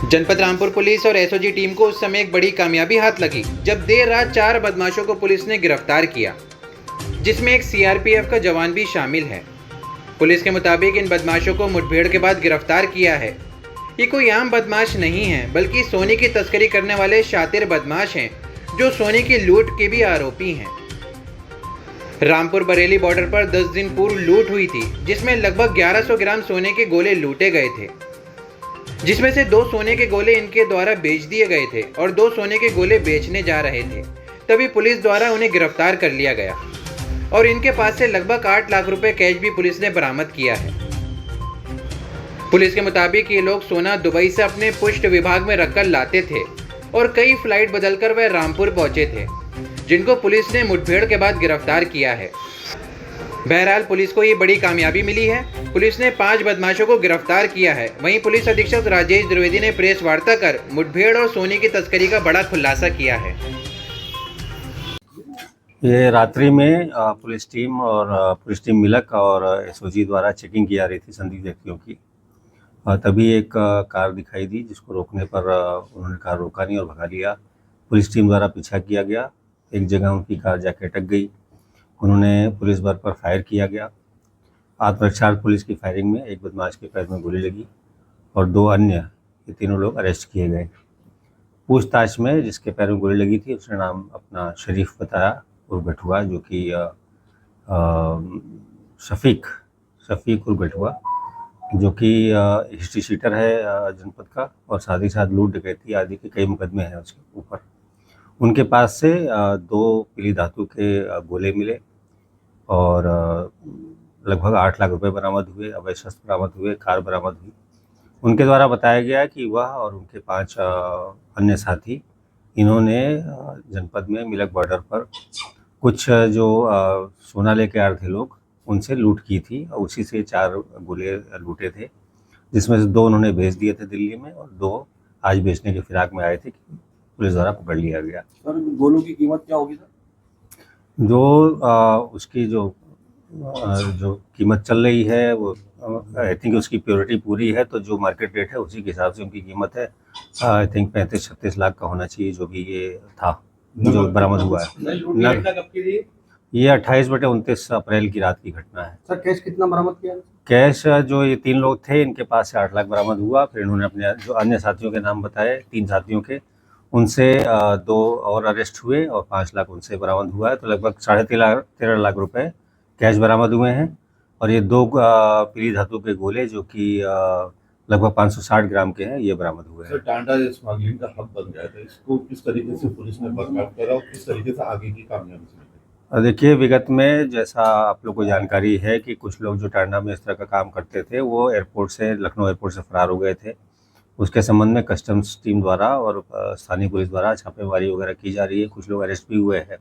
जनपद रामपुर पुलिस और SOG team को उस समय एक बड़ी कामयाबी हाथ लगी जब देर रात 4 बदमाशों को पुलिस ने गिरफ्तार किया, जिसमें एक सीआरपीएफ का जवान भी शामिल है। पुलिस के मुताबिक इन बदमाशों को मुठभेड़ के बाद गिरफ्तार किया है। ये कोई आम बदमाश नहीं है, बल्कि सोने की तस्करी करने वाले शातिर बदमाश हैं, जो सोने की लूट के भी आरोपी हैं। रामपुर बरेली बॉर्डर पर 10 दिन पूर्व लूट हुई थी, जिसमें लगभग 1100 ग्राम सोने के गोले लूटे गए थे, जिसमें से 2 सोने के गोले इनके द्वारा बेच दिए गए थे और 2 सोने के गोले बेचने जा रहे थे। तभी पुलिस द्वारा उन्हें गिरफ्तार कर लिया गया और इनके पास से लगभग 8 लाख रुपए कैश भी पुलिस ने बरामद किया है। पुलिस के मुताबिक ये लोग सोना दुबई से अपने पुष्ट विभाग में रखकर लाते थे और कई फ्लाइट बदलकर वह रामपुर पहुंचे थे, जिनको पुलिस ने मुठभेड़ के बाद गिरफ्तार किया है। बहरहाल पुलिस को ये बड़ी कामयाबी मिली है। पुलिस ने 5 बदमाशों को गिरफ्तार किया है। वहीं पुलिस अधीक्षक राजेश द्विवेदी ने प्रेस वार्ता कर मुठभेड़ और सोने की तस्करी का बड़ा खुलासा किया है। ये रात्रि में पुलिस टीम मिलक और एसओजी द्वारा चेकिंग की जा रही थी संदिग्ध व्यक्तियों की। तभी एक कार दिखाई दी, जिसको रोकने पर उन्होंने कार रोका नहीं और भगा लिया। पुलिस टीम द्वारा पीछा किया गया। एक जगह उनकी कार जाके अटक गई। उन्होंने पुलिस बल पर फायर किया गया। आत्मरक्षार्थ पुलिस की फायरिंग में एक बदमाश के पैर में गोली लगी और 2 अन्य, ये तीनों लोग अरेस्ट किए गए। पूछताछ में जिसके पैर में गोली लगी थी उसने नाम अपना शरीफ बताया उर्फ गठुआ, जो कि शफीक उर्फ गठुआ, जो कि हिस्ट्री शीटर है जनपद का, और साथ ही साथ लूट डकैती आदि के कई मुकदमे हैं उसके ऊपर। उनके पास से 2 पीली धातु के गोले मिले और लगभग 8 लाख रुपए बरामद हुए, अवैध शस्त्र बरामद हुए, कार बरामद हुई। उनके द्वारा बताया गया कि वह और उनके 5 अन्य साथी, इन्होंने जनपद में मिलक बॉर्डर पर कुछ जो सोना लेके आ रहे थे लोग, उनसे लूट की थी और उसी से 4 गोले लूटे थे, जिसमें से 2 उन्होंने भेज दिए थे दिल्ली में और 2 आज बेचने के फिराक में आए थे, पुलिस द्वारा पकड़ लिया गया। सर, गोलों की कीमत क्या होगी सर? जो उसकी जो कीमत चल रही है वो आई थिंक उसकी प्योरिटी पूरी है, तो जो मार्केट रेट है उसी के हिसाब से उनकी कीमत है। आई थिंक 35-36 लाख का होना चाहिए, जो भी ये था जो बरामद हुआ है। ये 28/29 अप्रैल की रात की घटना है। सर, कैश कितना बरामद किया? कैश जो ये 3 लोग थे, इनके पास से 8 लाख बरामद हुआ। फिर इन्होंने अपने जो अन्य साथियों के नाम बताए, 3 साथियों के, उनसे 2 और अरेस्ट हुए और 5 लाख उनसे बरामद हुआ है। तो लगभग 13.5 लाख रुपए कैश बरामद हुए हैं और ये 2 पीली धातु के गोले, जो कि लगभग 560 ग्राम के हैं, ये बरामद हुए हैं। सर, टांडा स्मगलिंग का हब बन गया था, इसको किस तरीके से पुलिस ने बर्खास्त करा और किस तरीके से आगे की कामयाबी से निकली? देखिए, विगत में जैसा आप लोग को जानकारी है कि कुछ लोग जो टांडा में इस तरह का काम करते थे, वो लखनऊ एयरपोर्ट से फरार हो गए थे। उसके संबंध में कस्टम्स टीम द्वारा और स्थानीय पुलिस द्वारा छापेमारी वगैरह की जा रही है। कुछ लोग अरेस्ट भी हुए हैं,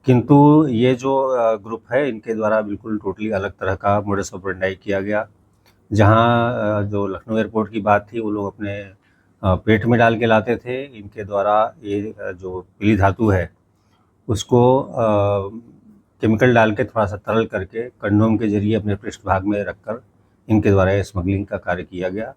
किंतु ये जो ग्रुप है, इनके द्वारा बिल्कुल टोटली अलग तरह का मोडस ऑपरेंडी किया गया। जहाँ जो लखनऊ एयरपोर्ट की बात थी, वो लोग अपने पेट में डाल के लाते थे। इनके द्वारा ये जो पीली धातु है, उसको केमिकल डाल के थोड़ा सा तरल करके कंडोम के जरिए अपने पृष्ठभाग में रखकर इनके द्वारा ये स्मगलिंग का कार्य किया गया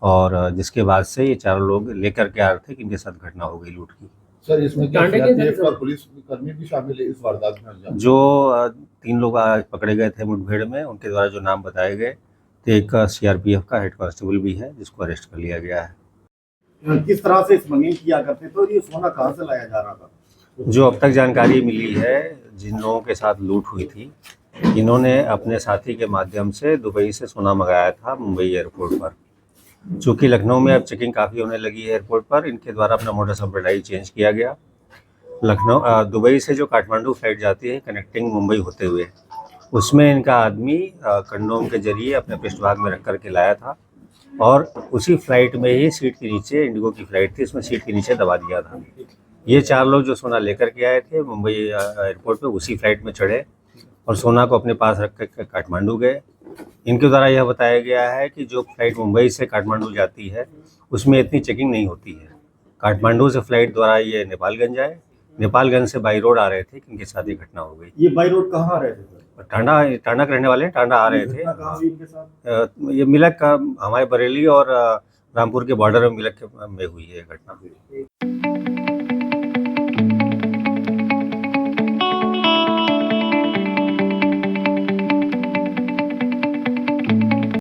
और जिसके बाद से ये 4 लोग लेकर के आ रहे थे कि इनके साथ घटना हो गई लूट की। सर, इसमें क्या सीआरपीएफ और पुलिस कर्मी भी शामिल है इस वारदात में? जो 3 लोग आज पकड़े गए थे मुठभेड़ में, उनके द्वारा जो नाम बताए गए, तो एक सीआरपीएफ का हेड कांस्टेबल भी है, जिसको अरेस्ट कर लिया गया है। किस तरह से स्मगलिंग किया करते थे और ये सोना कहाँ से लाया जा रहा था? जो अब तक जानकारी मिली है, जिन लोगों के साथ लूट हुई थी, इन्होंने अपने साथी के माध्यम से दुबई से सोना मंगाया था मुंबई एयरपोर्ट पर। चूँकि लखनऊ में अब चेकिंग काफ़ी होने लगी है एयरपोर्ट पर, इनके द्वारा अपना मोडस ऑपरेंडी चेंज किया गया। दुबई से जो काठमांडू फ्लाइट जाती है कनेक्टिंग मुंबई होते हुए, उसमें इनका आदमी कंडोम के जरिए अपने पृष्ठभाग में रख करके लाया था और उसी फ्लाइट में ही सीट के नीचे, इंडिगो की फ्लाइट थी, उसमें सीट के नीचे दबा दिया था। ये 4 लोग जो सोना लेकर के आए थे मुंबई एयरपोर्ट पे, उसी फ्लाइट में चढ़े और सोना को अपने पास रख कर काठमांडू गए। इनके द्वारा यह बताया गया है कि जो फ्लाइट मुंबई से काठमांडू जाती है, उसमें इतनी चेकिंग नहीं होती है। काठमांडू से फ्लाइट द्वारा ये नेपालगंज आए, नेपालगंज से बाई रोड आ रहे थे कि इनके साथ ये घटना हो गई। ये बाई रोड कहाँ आ रहे थे? टांडा के रहने वाले हैं, टांडा आ रहे थे। घटना कहाँ हुई इनके साथ? ये मिलक का हमारे बरेली और रामपुर के बॉर्डर में मिलक में हुई है ये घटना।